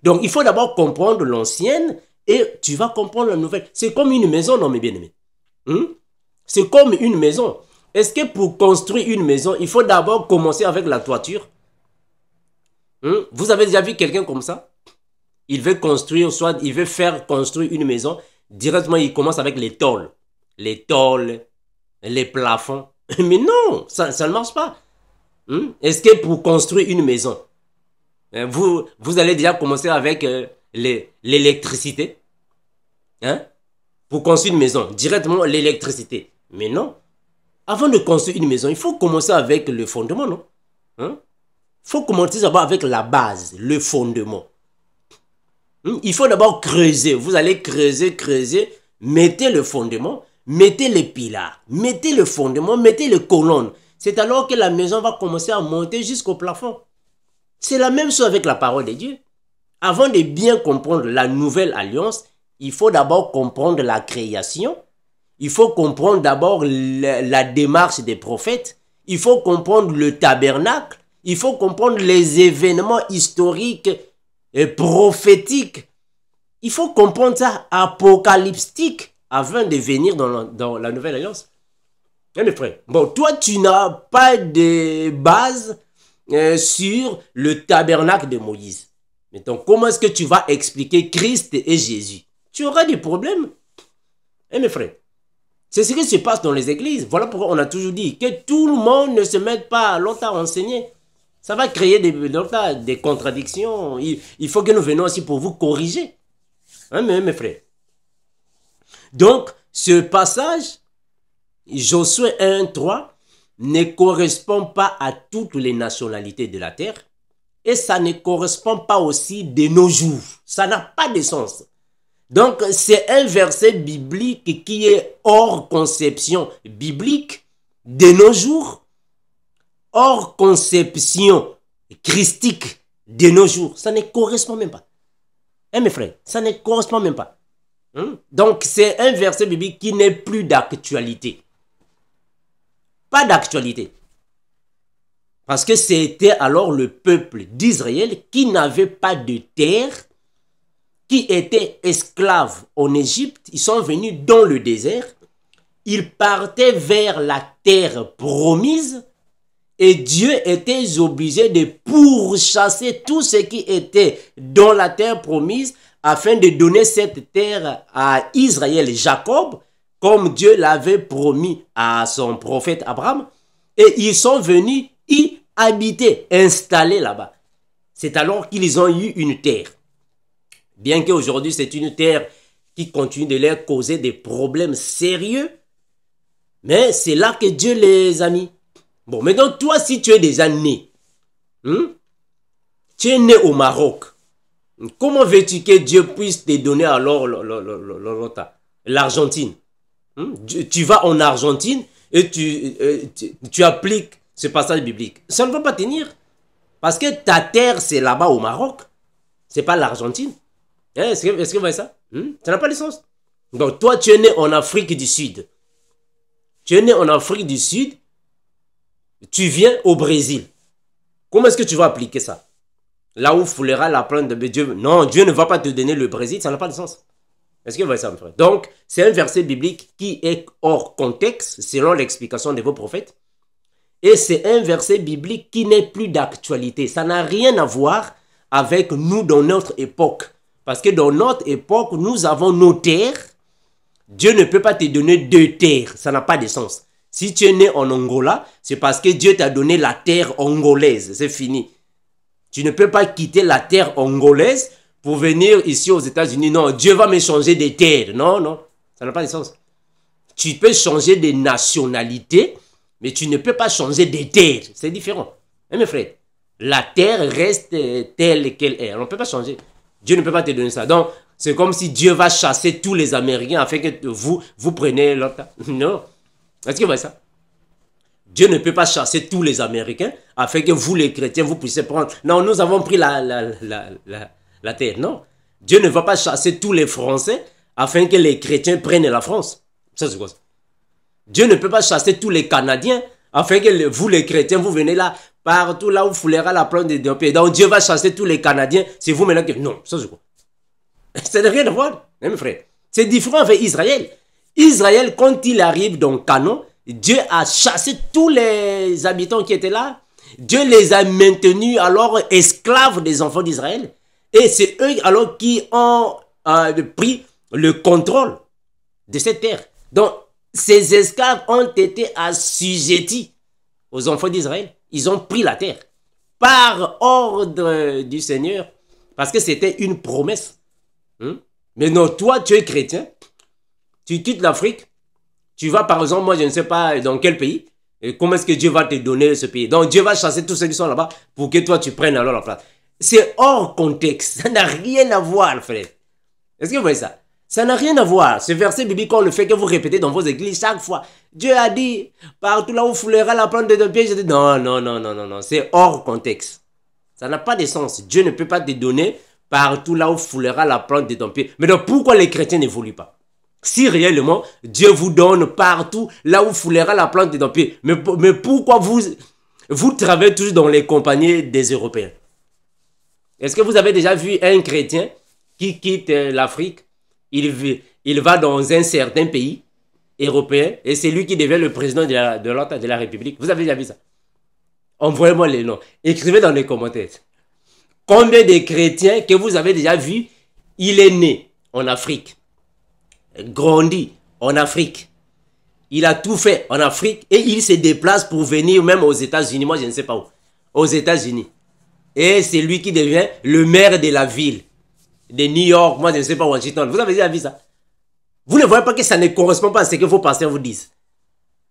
Donc il faut d'abord comprendre l'ancienne et tu vas comprendre la nouvelle. C'est comme une maison, non mes bien-aimés. C'est comme une maison. Est-ce que pour construire une maison, il faut d'abord commencer avec la toiture? Vous avez déjà vu quelqu'un comme ça? Il veut construire, soit il veut faire construire une maison. Directement, il commence avec les tôles. Les tôles, les plafonds. Mais non, ça ne marche pas. Est-ce que pour construire une maison, vous allez déjà commencer avec l'électricité? Pour construire une maison, directement l'électricité. Mais non. Avant de construire une maison, il faut commencer avec le fondement, non? Il faut commencer d'abord avec la base, le fondement. Il faut d'abord creuser. Vous allez creuser, creuser. Mettez le fondement, mettez les piliers, mettez le fondement, mettez les colonnes. C'est alors que la maison va commencer à monter jusqu'au plafond. C'est la même chose avec la parole de Dieu. Avant de bien comprendre la nouvelle alliance, il faut d'abord comprendre la création. Il faut comprendre d'abord la démarche des prophètes. Il faut comprendre le tabernacle. Il faut comprendre les événements historiques et prophétiques. Il faut comprendre ça apocalyptique afin de venir dans la nouvelle alliance. Mes frères, bon, toi, tu n'as pas de base sur le tabernacle de Moïse. Maintenant, comment est-ce que tu vas expliquer Christ et Jésus? Tu auras des problèmes. Mes frères, c'est ce qui se passe dans les églises. Voilà pourquoi on a toujours dit que tout le monde ne se mette pas longtemps à enseigner. Ça va créer des contradictions. Il faut que nous venions aussi pour vous corriger. Mes frères. Donc, ce passage, Josué 1:3, ne correspond pas à toutes les nationalités de la terre. Et ça ne correspond pas aussi de nos jours. Ça n'a pas de sens. Donc, c'est un verset biblique qui est hors conception biblique de nos jours. Hors conception christique de nos jours. Ça ne correspond même pas. Mes frères, ça ne correspond même pas. Donc, c'est un verset biblique qui n'est plus d'actualité. Pas d'actualité. Parce que c'était alors le peuple d'Israël qui n'avait pas de terre, qui était esclaves en Égypte. Ils sont venus dans le désert. Ils partaient vers la terre promise. Et Dieu était obligé de pourchasser tout ce qui était dans la terre promise afin de donner cette terre à Israël, Jacob, comme Dieu l'avait promis à son prophète Abraham. Et ils sont venus y habiter, installés là-bas. C'est alors qu'ils ont eu une terre. Bien qu'aujourd'hui c'est une terre qui continue de leur causer des problèmes sérieux, Mais c'est là que Dieu les a mis. Bon, maintenant, toi, si tu es déjà né, tu es né au Maroc, comment veux-tu que Dieu puisse te donner alors l'Argentine? Tu vas en Argentine et tu appliques ce passage biblique. Ça ne va pas tenir. Parce que ta terre, c'est là-bas au Maroc. C'est pas l'Argentine. Est-ce que vous voyez ça? Ça n'a pas de sens. Donc, toi, tu es né en Afrique du Sud. Tu es né en Afrique du Sud. Tu viens au Brésil. Comment est-ce que tu vas appliquer ça? Là où foulera la plainte de Dieu. Non, Dieu ne va pas te donner le Brésil. Ça n'a pas de sens. Est-ce que vous voyez ça, mon frère? Donc, c'est un verset biblique qui est hors contexte, selon l'explication de vos prophètes. Et c'est un verset biblique qui n'est plus d'actualité. Ça n'a rien à voir avec nous dans notre époque. Parce que dans notre époque, nous avons nos terres. Dieu ne peut pas te donner deux terres. Ça n'a pas de sens. Si tu es né en Angola, c'est parce que Dieu t'a donné la terre angolaise. C'est fini. Tu ne peux pas quitter la terre angolaise pour venir ici aux États-Unis. Non, Dieu va me changer de terre. Non, non, ça n'a pas de sens. Tu peux changer de nationalité, mais tu ne peux pas changer de terre. C'est différent. Hein, mes frères? La terre reste telle qu'elle est. On ne peut pas changer. Dieu ne peut pas te donner ça. Donc, c'est comme si Dieu va chasser tous les Américains afin que vous preniez l'autre. Non. Est-ce que vous voyez ça? Dieu ne peut pas chasser tous les Américains afin que vous, les chrétiens, vous puissiez prendre. Non, nous avons pris la terre. Non. Dieu ne va pas chasser tous les Français afin que les chrétiens prennent la France. Ça, c'est quoi ça? Dieu ne peut pas chasser tous les Canadiens afin que vous, les chrétiens, vous venez là, partout là où foulera la plante de pays. Donc Dieu va chasser tous les Canadiens. C'est vous maintenant que... Non, ça c'est quoi? Ça n'a rien à voir, hein, mes frères. C'est différent avec Israël. Israël, quand il arrive dans Canaan, Dieu a chassé tous les habitants qui étaient là. Dieu les a maintenus alors esclaves des enfants d'Israël. Et c'est eux alors qui ont pris le contrôle de cette terre. Donc, ces esclaves ont été assujettis aux enfants d'Israël. Ils ont pris la terre par ordre du Seigneur parce que c'était une promesse. Mais non, toi, tu es chrétien. Tu quittes l'Afrique. Tu vas, par exemple, moi, je ne sais pas dans quel pays. Et comment est-ce que Dieu va te donner ce pays? Donc, Dieu va chasser tous ceux qui sont là-bas pour que toi, tu prennes alors la place. C'est hors contexte. Ça n'a rien à voir, frère. Est-ce que vous voyez ça? Ça n'a rien à voir. Ce verset biblique, on le fait que vous répétez dans vos églises chaque fois. Dieu a dit, partout là où foulera la plante de ton pied, je dis, non, non, non, non, non, non. C'est hors contexte. Ça n'a pas de sens. Dieu ne peut pas te donner partout là où foulera la plante de ton pied. Mais donc, pourquoi les chrétiens n'évoluent pas? Si réellement, Dieu vous donne partout là où foulera la plante de ton pied. Mais pourquoi vous travaillez toujours dans les compagnies des Européens? Est-ce que vous avez déjà vu un chrétien qui quitte l'Afrique? Il va dans un certain pays européen et c'est lui qui devient le président de la République. Vous avez déjà vu ça? Envoyez-moi les noms. Écrivez dans les commentaires. Combien de chrétiens que vous avez déjà vu, il est né en Afrique, grandi en Afrique, il a tout fait en Afrique et il se déplace pour venir même aux États-Unis. Moi, je ne sais pas où. Aux États-Unis. Et c'est lui qui devient le maire de la ville de New York. Moi, je ne sais pas, Washington. Vous avez déjà vu ça? Vous ne voyez pas que ça ne correspond pas à ce que vos pasteurs vous disent.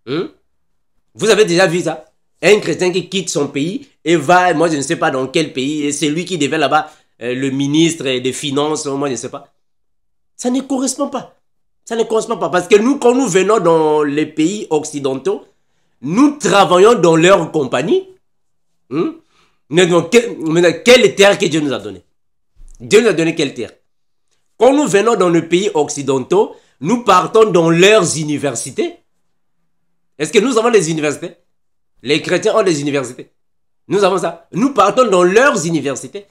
Vous avez déjà vu ça? Un chrétien qui quitte son pays et va, moi je ne sais pas dans quel pays, et c'est lui qui devient là-bas le ministre des Finances, moi je ne sais pas. Ça ne correspond pas. Ça ne correspond pas. Parce que nous, quand nous venons dans les pays occidentaux, nous travaillons dans leur compagnie. Quelle terre que Dieu nous a donnée? Dieu nous a donné quelle terre? Quand nous venons dans les pays occidentaux, nous partons dans leurs universités. Est-ce que nous avons des universités? Les chrétiens ont des universités. Nous avons ça. Nous partons dans leurs universités.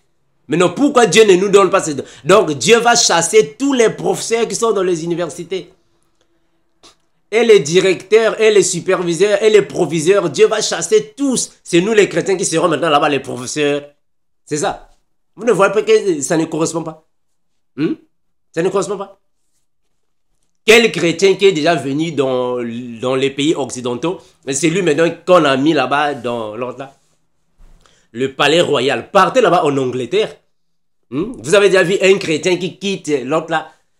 Maintenant, pourquoi Dieu ne nous donne pas ces... Donc, Dieu va chasser tous les professeurs qui sont dans les universités. Et les directeurs, et les superviseurs, et les proviseurs. Dieu va chasser tous. C'est nous les chrétiens qui seront maintenant là-bas les professeurs. C'est ça. Vous ne voyez pas que ça ne correspond pas? Ça ne correspond pas? Quel chrétien qui est déjà venu dans les pays occidentaux, c'est lui maintenant qu'on a mis là-bas dans le palais royal. Partez là-bas en Angleterre. Vous avez déjà vu un chrétien qui quitte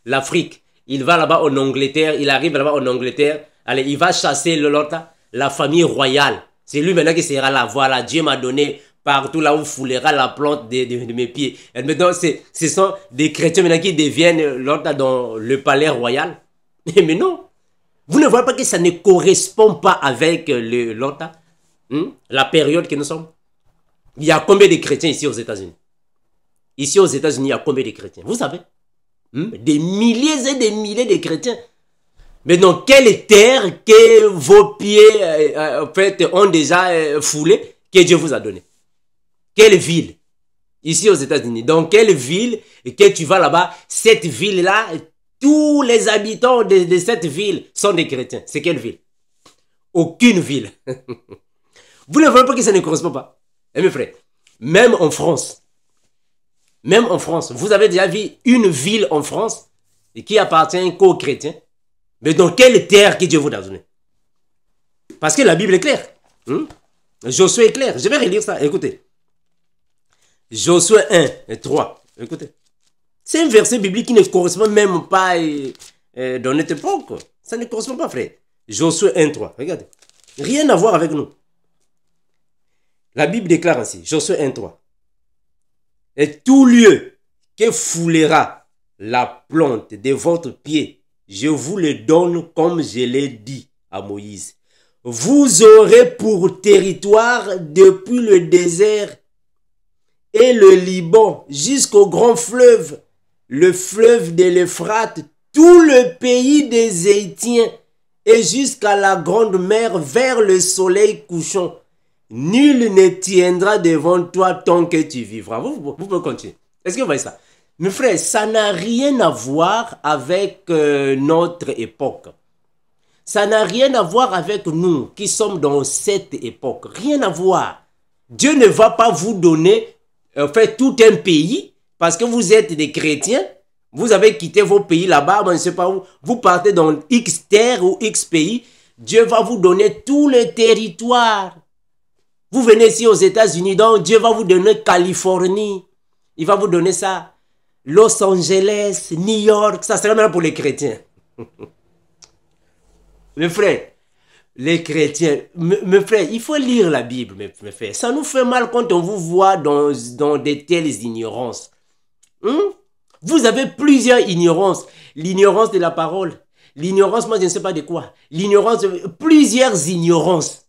l'Afrique. Il va là-bas en Angleterre, il arrive là-bas en Angleterre. Allez, il va chasser l'autre, la famille royale. C'est lui maintenant qui sera là. Voilà, Dieu m'a donné partout là où foulera la plante de mes pieds. Et maintenant, ce sont des chrétiens maintenant qui deviennent l'autre dans le palais royal. Mais non. Vous ne voyez pas que ça ne correspond pas avec l'autre, la période que nous sommes. Il y a combien de chrétiens ici aux États-Unis? Ici aux États-Unis, il y a combien de chrétiens? Vous savez? Des milliers et des milliers de chrétiens. Mais dans quelle terre que vos pieds en fait, ont déjà foulé, que Dieu vous a donné? Quelle ville? Ici aux États-Unis. Dans quelle ville que tu vas là-bas? Cette ville-là, tous les habitants de cette ville sont des chrétiens. C'est quelle ville? Aucune ville. Vous ne voyez pas que ça ne correspond pas? Eh mes frères, même en France, vous avez déjà vu une ville en France qui appartient qu'aux chrétiens? Mais dans quelle terre que Dieu vous a donné? Parce que la Bible est claire. Josué est clair. Je vais relire ça. Écoutez. Josué 1 et 3. Écoutez. C'est un verset biblique qui ne correspond même pas dans notre époque. Ça ne correspond pas, frère. Josué 1, 3. Regardez. Rien à voir avec nous. La Bible déclare ainsi. Josué 1, 3. Et tout lieu que foulera la plante de votre pied, je vous le donne comme je l'ai dit à Moïse. Vous aurez pour territoire depuis le désert et le Liban jusqu'au grand fleuve, le fleuve de l'Euphrate, tout le pays des Hétiens et jusqu'à la grande mer vers le soleil couchant. Nul ne tiendra devant toi tant que tu vivras. Vous pouvez continuer. Est-ce que vous voyez ça? Mes frères, ça n'a rien à voir avec notre époque. Ça n'a rien à voir avec nous qui sommes dans cette époque. Rien à voir. Dieu ne va pas vous donner en fait, tout un pays parce que vous êtes des chrétiens. Vous avez quitté vos pays là-bas, je ne sais pas où. Vous partez dans X terre ou X pays. Dieu va vous donner tout le territoire. Vous venez ici aux États-Unis, donc Dieu va vous donner Californie. Il va vous donner ça. Los Angeles, New York, ça sera même pour les chrétiens. Mes frères, les chrétiens, mes frères, il faut lire la Bible, mes frères. Ça nous fait mal quand on vous voit dans de telles ignorances. Vous avez plusieurs ignorances. L'ignorance de la parole. L'ignorance, moi je ne sais pas de quoi. L'ignorance, plusieurs ignorances.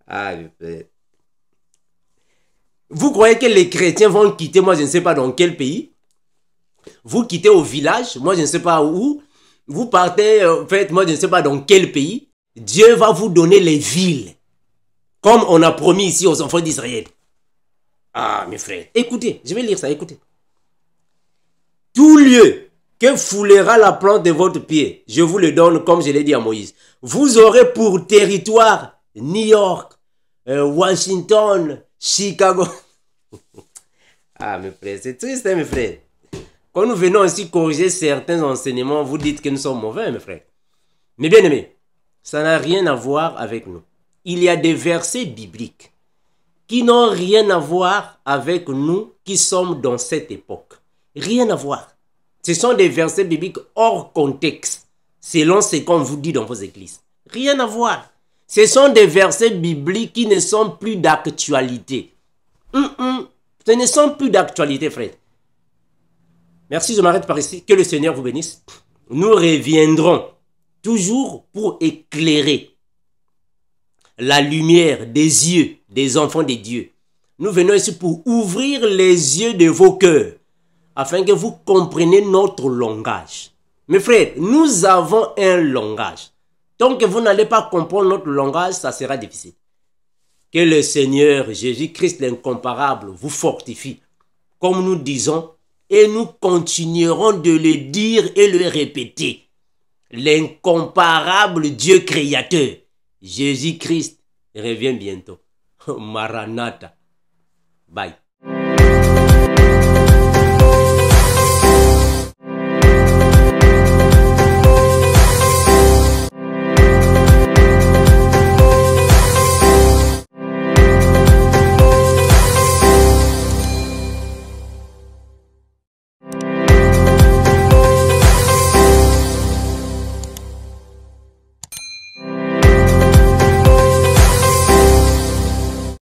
Ah, mes frères. Vous croyez que les chrétiens vont quitter, moi je ne sais pas dans quel pays. Vous quittez au village, moi je ne sais pas où. Vous partez, en fait, moi je ne sais pas dans quel pays. Dieu va vous donner les villes. Comme on a promis ici aux enfants d'Israël. Ah, mes frères. Écoutez, je vais lire ça, écoutez. Tout lieu que foulera la plante de votre pied, je vous le donne comme je l'ai dit à Moïse. Vous aurez pour territoire New York, Washington, Chicago. Ah, mes frères, c'est triste, hein, mes frères. Quand nous venons ici corriger certains enseignements, vous dites que nous sommes mauvais, mes frères. Mais bien aimés, ça n'a rien à voir avec nous. Il y a des versets bibliques qui n'ont rien à voir avec nous qui sommes dans cette époque. Rien à voir. Ce sont des versets bibliques hors contexte, selon ce qu'on vous dit dans vos églises. Rien à voir. Ce sont des versets bibliques qui ne sont plus d'actualité. Ce ne sont plus d'actualité, frère. Merci, je m'arrête par ici. Que le Seigneur vous bénisse. Nous reviendrons toujours pour éclairer la lumière des yeux des enfants de Dieu. Nous venons ici pour ouvrir les yeux de vos cœurs afin que vous compreniez notre langage. Mes frères, nous avons un langage. Tant que vous n'allez pas comprendre notre langage, ça sera difficile. Que le Seigneur Jésus-Christ l'incomparable vous fortifie, comme nous disons, et nous continuerons de le dire et le répéter. L'incomparable Dieu créateur, Jésus-Christ, revient bientôt. Maranatha. Bye.